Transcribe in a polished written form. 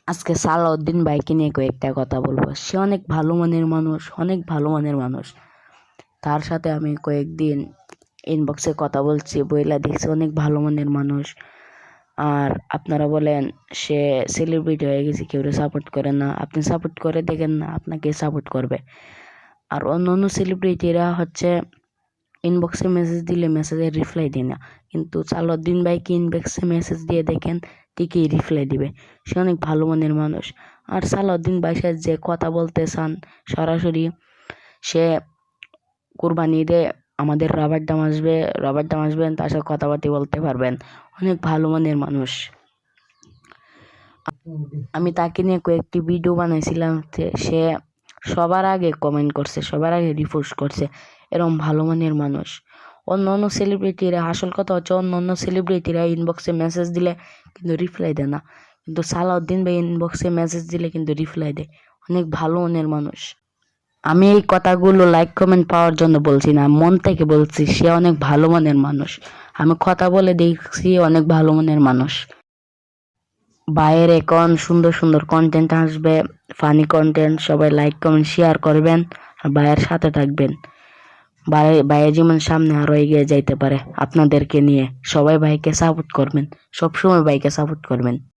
আজকে সালাউদ্দিন ভাইকে নিয়ে কয়েকটা কথা বলবো। সে অনেক ভালো মনের মানুষ, অনেক ভালো মনের মানুষ। তার সাথে আমি কয়েকদিন ইনবক্সে কথা বলছি, বইলা দেখছি অনেক ভালো মনের মানুষ। আর আপনারা বলেন সে সেলিব্রিটি হয়ে গেছে, কেউ সাপোর্ট করে না। আপনি সাপোর্ট করে দেখেন না, আপনাকে সাপোর্ট করবে। আর অন্য অন্য সেলিব্রিটিরা হচ্ছে ইনবক্সে মেসেজ দিলে মেসেজের রিপ্লাই দিই না, কিন্তু সালাউদ্দিন ভাইকে ইনবক্সে মেসেজ দিয়ে দেখেন ঠিকই রিপ্লাই দিবে। সে অনেক ভালো মনের মানুষ। আর সালাউদ্দিন ভাইয়ের সাথে যে কথা বলতে চান সরাসরি, সে কুরবানি ঈদে আমাদের রবার ডাম আসবেন, তার সাথে কথাবার্তা বলতে পারবেন। অনেক ভালো মনের মানুষ। আমি তাকে নিয়ে কয়েকটি ভিডিও বানাইছিলাম, সে সবার আগে কমেন্ট করছে, সবার আগে রিপোস্ট করছে। এরকম ভালো মনের মানুষ। অন্য অন্য সেলিব্রিটিরা, আসল কথা হচ্ছে অন্য অন্য সেলিব্রিটিরা ইনবক্সে মেসেজ দিলে কিন্তু রিপ্লাই দেয় না, কিন্তু সালাউদ্দিন ভাই ইনবক্সে মেসেজ দিলে কিন্তু রিপ্লাই দেয়। অনেক ভালো মনের মানুষ। আমি এই কথাগুলো লাইক কমেন্ট পাওয়ার জন্য বলছি না, মন থেকে বলছি। সে অনেক ভালো মনের মানুষ। আমি কথা বলে দেখছি অনেক ভালো মনের মানুষ। ভাইয়ের এখন সুন্দর সুন্দর কন্টেন্ট আসবে, ফানি কন্টেন্ট। সবাই লাইক কমেন্ট শেয়ার করবেন আর ভাইয়ের সাথে থাকবেন। ভাইয়ের যেমন সামনে আরো এগিয়ে যাইতে পারে আপনাদেরকে নিয়ে। সবাই ভাইকে সাপোর্ট করবেন, সবসময় ভাইকে সাপোর্ট করবেন।